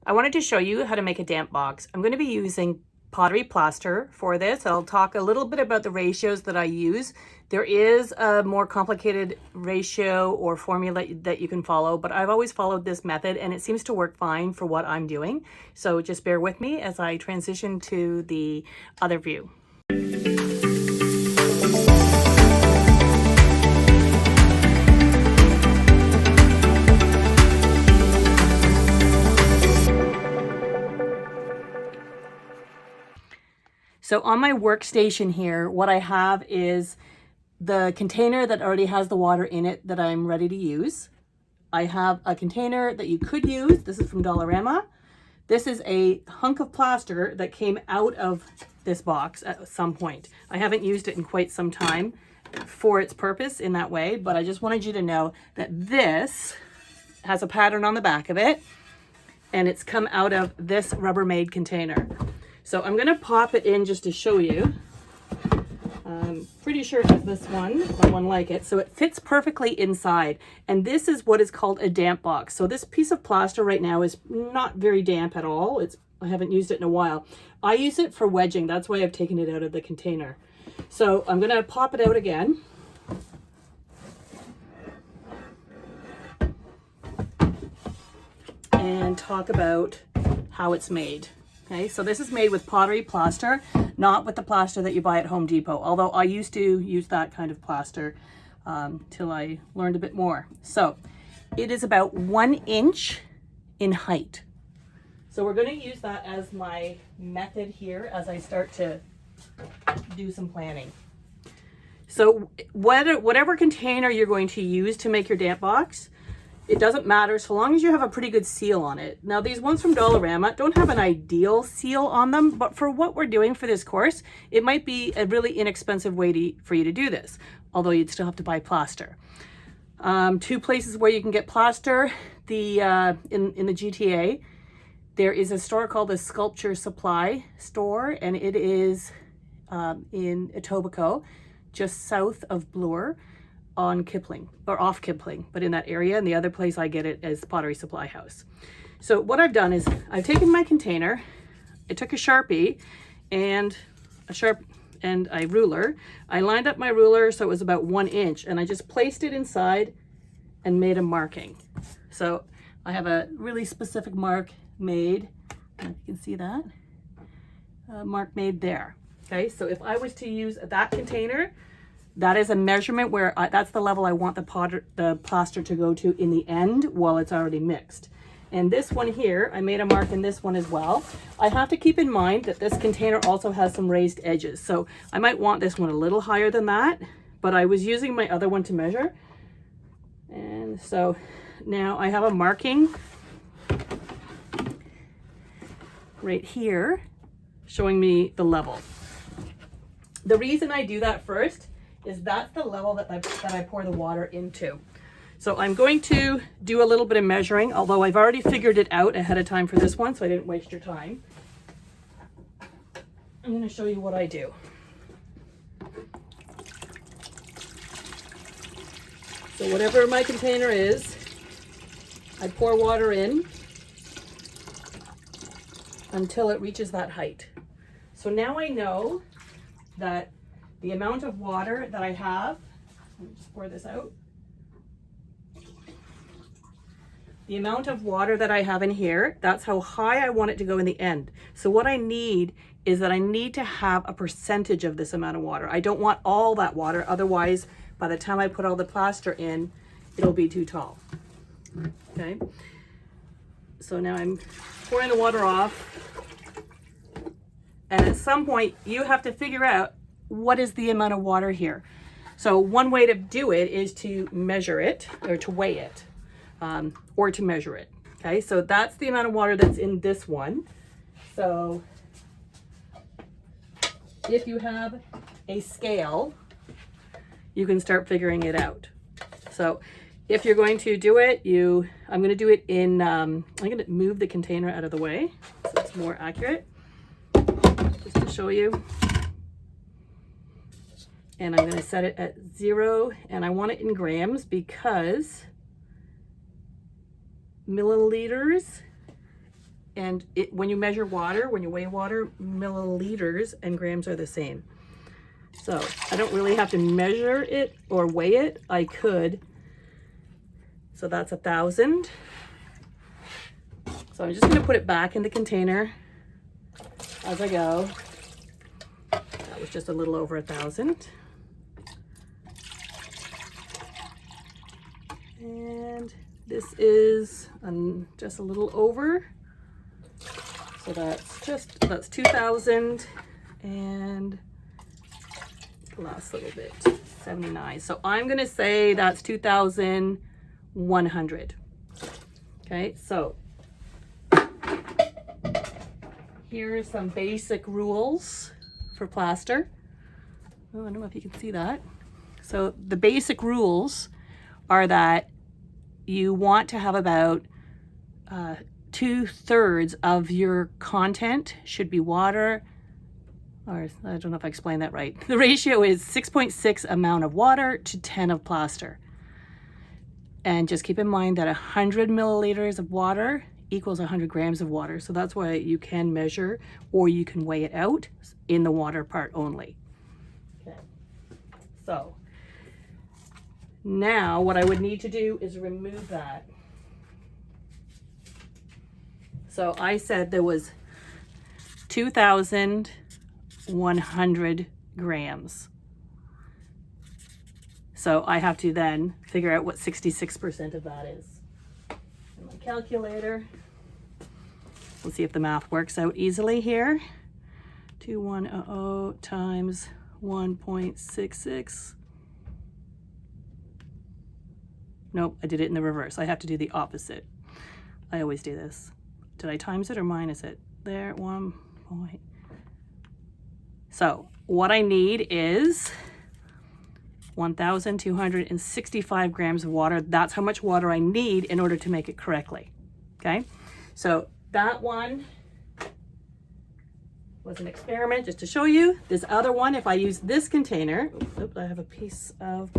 I wanted to show you how to make a damp box. I'm going to be using pottery plaster for this. I'll talk a little bit about the ratios that I use. There is a more complicated ratio or formula that you can follow, but I've always followed this method and it seems to work fine for what I'm doing. So just bear with me as I transition to the other view. So on my workstation here, what I have is the container that already has the water in it that I'm ready to use. I have a container that you could use. This is from Dollarama. This is a hunk of plaster that came out of this box at some point. I haven't used it in quite some time for its purpose in that way, but I just wanted you to know that this has a pattern on the back of it and it's come out of this Rubbermaid container. So I'm gonna pop it in just to show you. I'm pretty sure it has this one or one like it. So it fits perfectly inside. And this is what is called a damp box. So this piece of plaster right now is not very damp at all. I haven't used it in a while. I use it for wedging. That's why I've taken it out of the container. So I'm gonna pop it out again. And talk about how it's made. Okay, so this is made with pottery plaster, not with the plaster that you buy at Home Depot, although I used to use that kind of plaster till I learned a bit more. So it is about 1 inch in height. So we're going to use that as my method here as I start to do some planning. So whatever container you're going to use to make your damp box, it doesn't matter so long as you have a pretty good seal on it. Now these ones from Dollarama don't have an ideal seal on them, but for what we're doing for this course, it might be a really inexpensive way for you to do this, although you'd still have to buy plaster. 2 places where you can get plaster, in the GTA, there is a store called the Sculpture Supply Store, and it is in Etobicoke, just south of Bloor, on Kipling, or off Kipling, but in that area. And the other place I get it is Pottery Supply House. So what I've done is I've taken my container, I took a Sharpie and a ruler. I lined up my ruler so it was about 1 inch, and I just placed it inside and made a marking. So I have a really specific mark made. I don't know if you can see that. Mark made there. Okay, so if I was to use that container, that is a measurement where that's the level I want the plaster to go to in the end while it's already mixed. And this one here, I made a mark in this one as well. I have to keep in mind that this container also has some raised edges. So I might want this one a little higher than that, but I was using my other one to measure. And so now I have a marking right here showing me the level. The reason I do that first is that's the level that I pour the water into. So I'm going to do a little bit of measuring, although I've already figured it out ahead of time for this one, so I didn't waste your time. I'm going to show you what I do. So whatever my container is, I pour water in until it reaches that height. So now I know that the amount of water that I have, let me just pour this out. The amount of water that I have in here, that's how high I want it to go in the end. So what I need is that I need to have a percentage of this amount of water. I don't want all that water, otherwise by the time I put all the plaster in, it'll be too tall. Okay, so now I'm pouring the water off, and at some point you have to figure out what is the amount of water here. So one way to do it is to measure it, or to weigh it, or to measure it. Okay, so that's the amount of water that's in this one. So if you have a scale, you can start figuring it out. So if you're going to do it, I'm going to do it in, I'm going to move the container out of the way so it's more accurate, just to show you. And I'm going to set it at 0, and I want it in grams because milliliters And when you measure water, when you weigh water, milliliters and grams are the same. So I don't really have to measure it or weigh it. I could. So that's 1,000. So I'm just going to put it back in the container as I go. That was just a little over 1,000. And this is just a little over. So that's 2,000 and the last little bit, 79. So I'm gonna say that's 2,100. Okay, so here are some basic rules for plaster. Oh, I don't know if you can see that. So the basic rules are that you want to have about 2/3 of your content should be water, or I don't know if I explained that right. The ratio is 6.6 amount of water to 10 of plaster. And just keep in mind that 100 milliliters of water equals 100 grams of water. So that's why you can measure or you can weigh it out in the water part only. Okay. So now what I would need to do is remove that. So I said there was 2,100 grams. So I have to then figure out what 66% of that is. And my calculator, we'll see if the math works out easily here. 2100 times 1.66. Nope, I did it in the reverse. I have to do the opposite. I always do this. Did I times it or minus it? There, 1 point. So what I need is 1,265 grams of water. That's how much water I need in order to make it correctly. Okay, so that one was an experiment just to show you. This other one, if I use this container, oops, I have a piece of,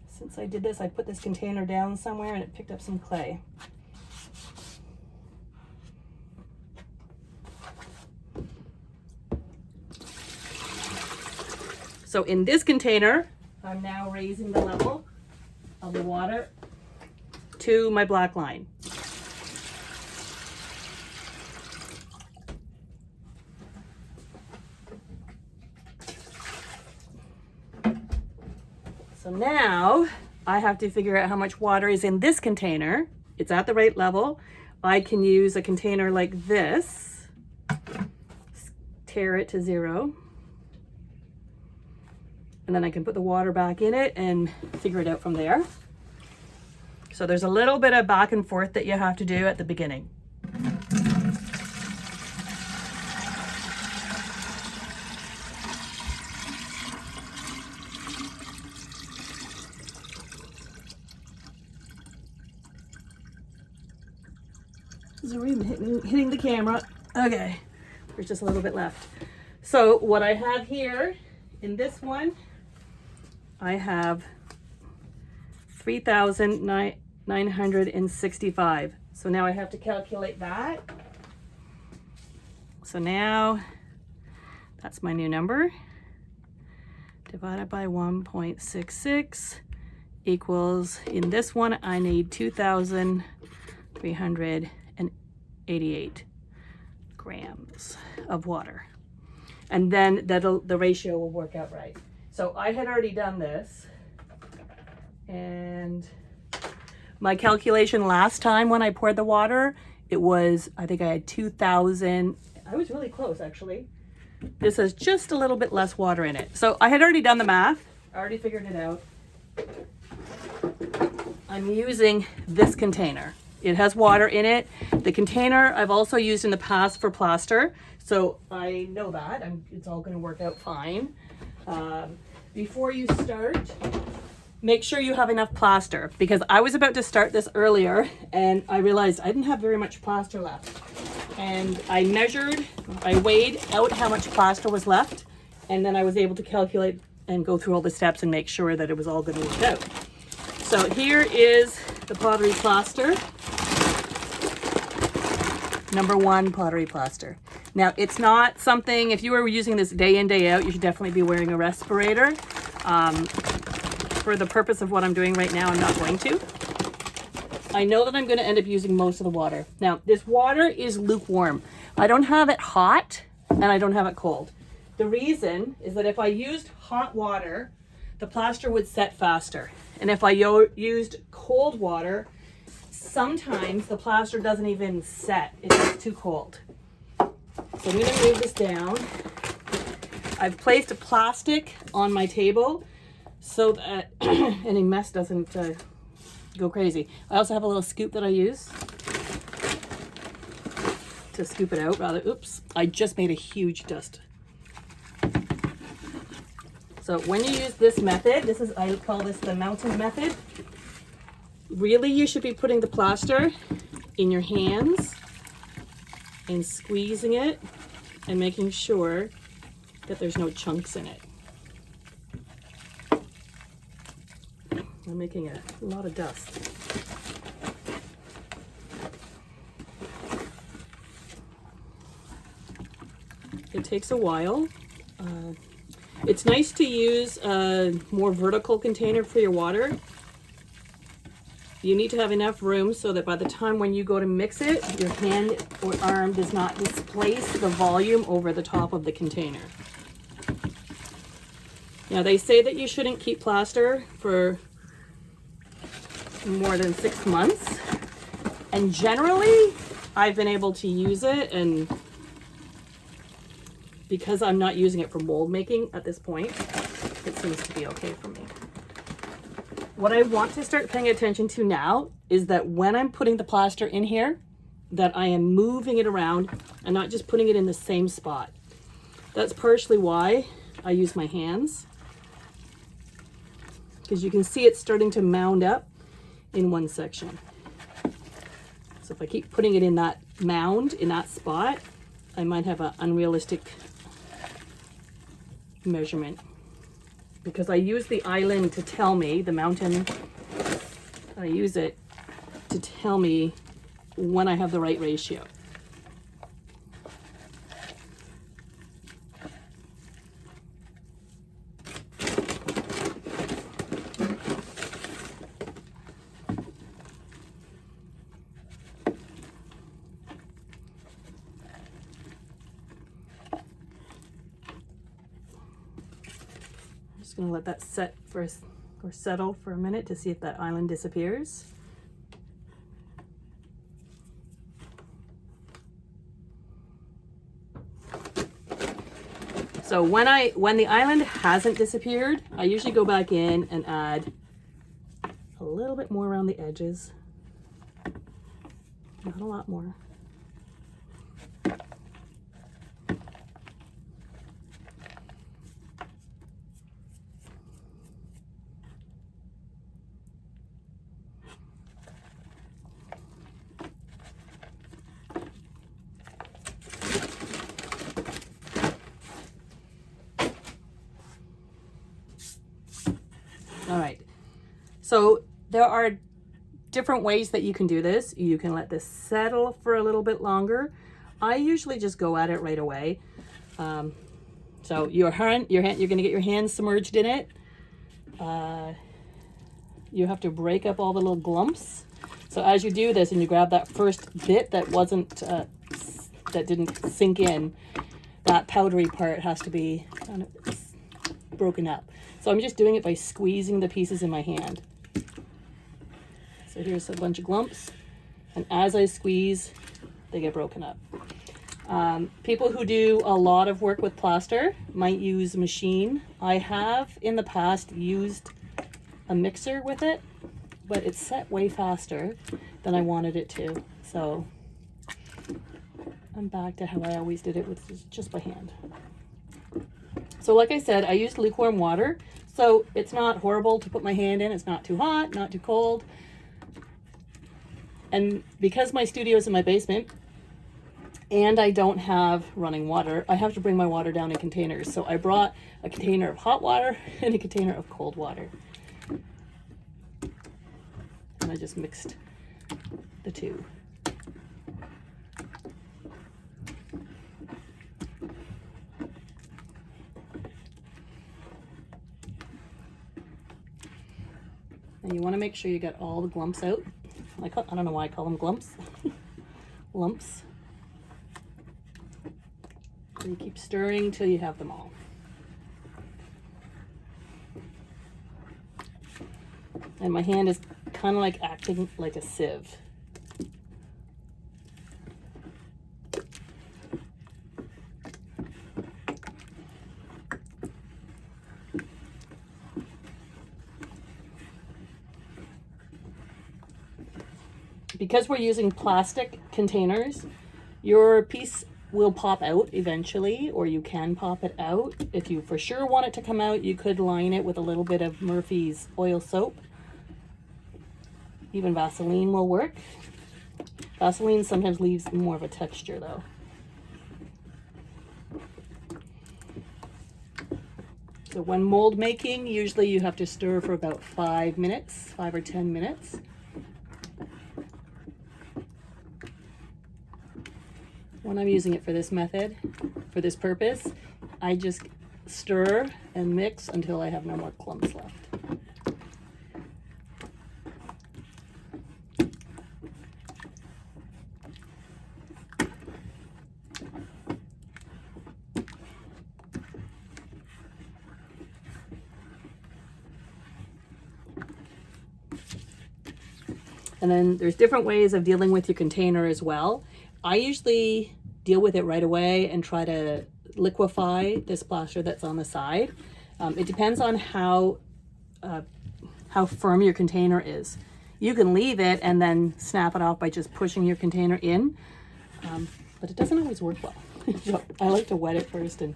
since I did this, I put this container down somewhere and it picked up some clay. So in this container, I'm now raising the level of the water to my black line. So now I have to figure out how much water is in this container. It's at the right level. I can use a container like this, tare it to 0. And then I can put the water back in it and figure it out from there. So there's a little bit of back and forth that you have to do at the beginning. Zoom hitting the camera. Okay, there's just a little bit left. So what I have here in this one, I have 3,965. So now I have to calculate that. So now that's my new number. Divided by 1.66 equals, in this one, I need 2,388 grams of water. And then the ratio will work out right. So I had already done this, and my calculation last time when I poured the water, it was, I think I had 2,000. I was really close actually. This has just a little bit less water in it. So I had already done the math. I already figured it out. I'm using this container. It has water in it. The container I've also used in the past for plaster. So I know that it's all going to work out fine. Before you start, make sure you have enough plaster, because I was about to start this earlier and I realized I didn't have very much plaster left. And I weighed out how much plaster was left, and then I was able to calculate and go through all the steps and make sure that it was all going to work out. So here is the pottery plaster. No.1 Pottery Plaster. Now, it's not something, if you were using this day in, day out, you should definitely be wearing a respirator. For the purpose of what I'm doing right now, I'm not going to. I know that I'm going to end up using most of the water. Now, this water is lukewarm. I don't have it hot and I don't have it cold. The reason is that if I used hot water, the plaster would set faster. And if I used cold water, sometimes the plaster doesn't even set. It's just too cold. So I'm going to move this down. I've placed a plastic on my table so that any mess doesn't go crazy. I also have a little scoop that I use to scoop it out rather. Oops, I just made a huge dust. So when you use this method, I call this the mountain method. Really, you should be putting the plaster in your hands and squeezing it and making sure that there's no chunks in it. I'm making a lot of dust. It takes a while. It's nice to use a more vertical container for your water. You need to have enough room so that by the time when you go to mix it, your hand or arm does not displace the volume over the top of the container. Now, they say that you shouldn't keep plaster for more than 6 months. And generally, I've been able to use it, and because I'm not using it for mold making at this point, it seems to be okay for me. What I want to start paying attention to now is that when I'm putting the plaster in here, that I am moving it around and not just putting it in the same spot. That's partially why I use my hands, because you can see it's starting to mound up in one section. So if I keep putting it in that mound, in that spot, I might have an unrealistic measurement, because I use the island to tell me, the mountain, I use it to tell me when I have the right ratio. Just gonna let that set for or settle for a minute to see if that island disappears. So when the island hasn't disappeared, I usually go back in and add a little bit more around the edges. Not a lot more. All right, so there are different ways that you can do this. You can let this settle for a little bit longer. I usually just go at it right away. So you're gonna get your hands submerged in it. You have to break up all the little glumps. So as you do this and you grab that first bit that that didn't sink in, that powdery part has to be kind of broken up. So I'm just doing it by squeezing the pieces in my hand. So here's a bunch of glumps, and as I squeeze, they get broken up. People who do a lot of work with plaster might use a machine. I have in the past used a mixer with it, but it's set way faster than I wanted it to. So I'm back to how I always did it, with just by hand. So like I said, I used lukewarm water, so it's not horrible to put my hand in. It's not too hot, not too cold. And because my studio is in my basement and I don't have running water, I have to bring my water down in containers. So I brought a container of hot water and a container of cold water. And I just mixed the two. And you want to make sure you get all the glumps out. I don't know why I call them glumps. Lumps. So you keep stirring till you have them all. And my hand is kind of like acting like a sieve. Because we're using plastic containers, your piece will pop out eventually, or you can pop it out. If you for sure want it to come out, you could line it with a little bit of Murphy's oil soap. Even Vaseline will work. Vaseline sometimes leaves more of a texture though. So when mold making, usually you have to stir for about 5 minutes, 5 or 10 minutes. When I'm using it for this method, for this purpose, I just stir and mix until I have no more clumps left. And then there's different ways of dealing with your container as well. I usually deal with it right away and try to liquefy this plaster that's on the side. It depends on how firm your container is. You can leave it and then snap it off by just pushing your container in, but it doesn't always work well. So I like to wet it first and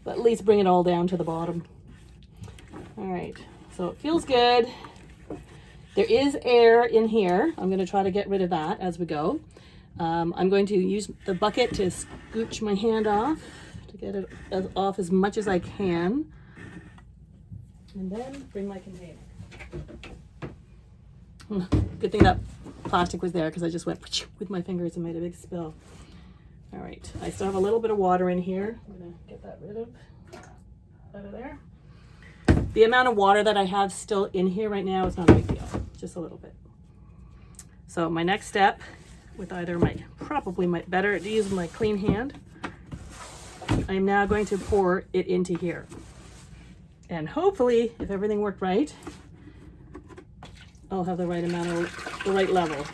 at least bring it all down to the bottom. All right, so it feels good. There is air in here. I'm going to try to get rid of that as we go. I'm going to use the bucket to scooch my hand off to get it off as much as I can. And then bring my container. Good thing that plastic was there because I just went with my fingers and made a big spill. All right, I still have a little bit of water in here. I'm going to get that out of there. The amount of water that I have still in here right now is not a big deal, just a little bit. So my next step, with either better to use my clean hand, I am now going to pour it into here. And hopefully, if everything worked right, I'll have the right amount of, the right level.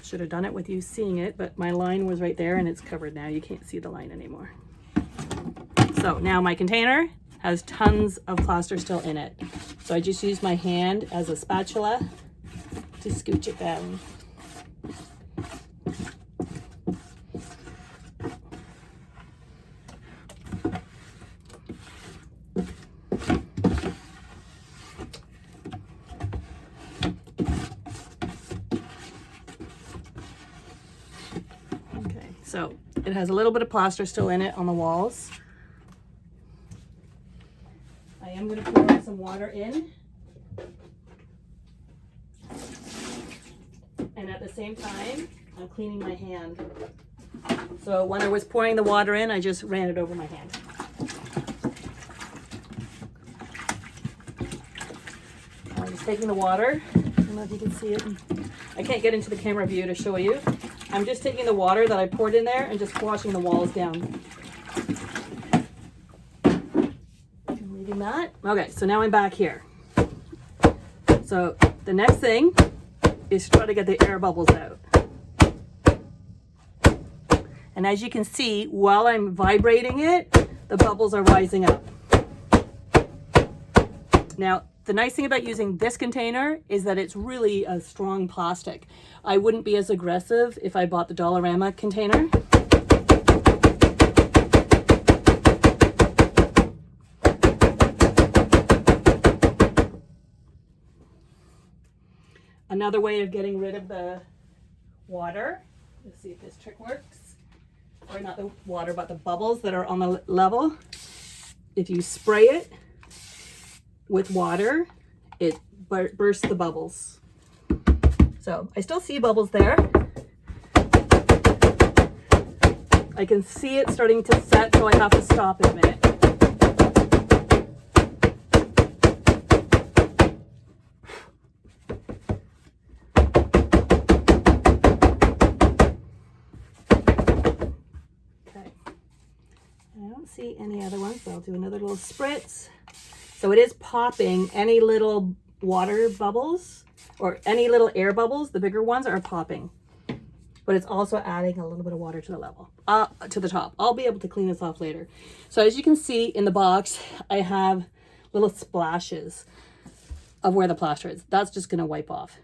Should have done it with you seeing it, but my line was right there and it's covered now. You can't see the line anymore. So now my container has tons of plaster still in it. So I just use my hand as a spatula to scooch it down. Okay, so it has a little bit of plaster still in it on the walls. I'm going to pour some water in, and at the same time I'm cleaning my hand. So when I was pouring the water in, I just ran it over my hand. I'm just taking the water. I don't know if you can see it. I can't get into the camera view to show you. I'm just taking the water that I poured in there and just washing the walls down. That. Okay, so now I'm back here. So the next thing is to try to get the air bubbles out. And as you can see, while I'm vibrating it, the bubbles are rising up. Now, the nice thing about using this container is that it's really a strong plastic. I wouldn't be as aggressive if I bought the Dollarama container. Another way of getting rid of the water, let's see if this trick works, or not the water, but the bubbles that are on the level. If you spray it with water, it bursts the bubbles. So I still see bubbles there. I can see it starting to set, so I have to stop in a minute. don't see any other ones, but I'll do another little spritz. So it is popping any little water bubbles or any little air bubbles. The bigger ones are popping, but it's also adding a little bit of water to the level, to the top. I'll be able to clean this off later. So as you can see in the box, I have little splashes of where the plaster is. That's just gonna wipe off.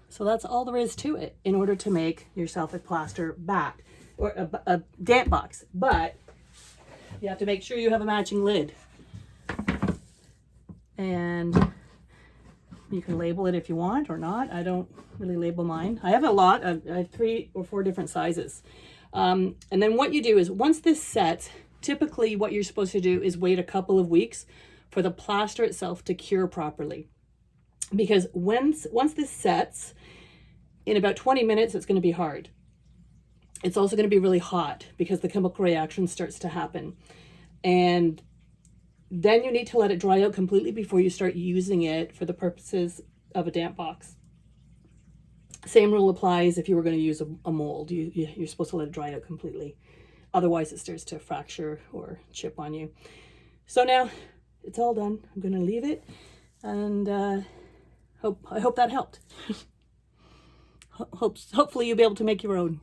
So that's all there is to it in order to make yourself a plaster bat or a damp box. But you have to make sure you have a matching lid. And you can label it if you want or not. I don't really label mine. I have a lot. I have 3 or 4 different sizes. And then what you do is once this sets, typically what you're supposed to do is wait a couple of weeks for the plaster itself to cure properly. Because once this sets, in about 20 minutes, it's going to be hard. It's also going to be really hot because the chemical reaction starts to happen. And then you need to let it dry out completely before you start using it for the purposes of a damp box. Same rule applies if you were going to use a mold. You're supposed to let it dry out completely. Otherwise, it starts to fracture or chip on you. So now it's all done. I'm going to leave it, and I hope that helped. Hopefully you'll be able to make your own.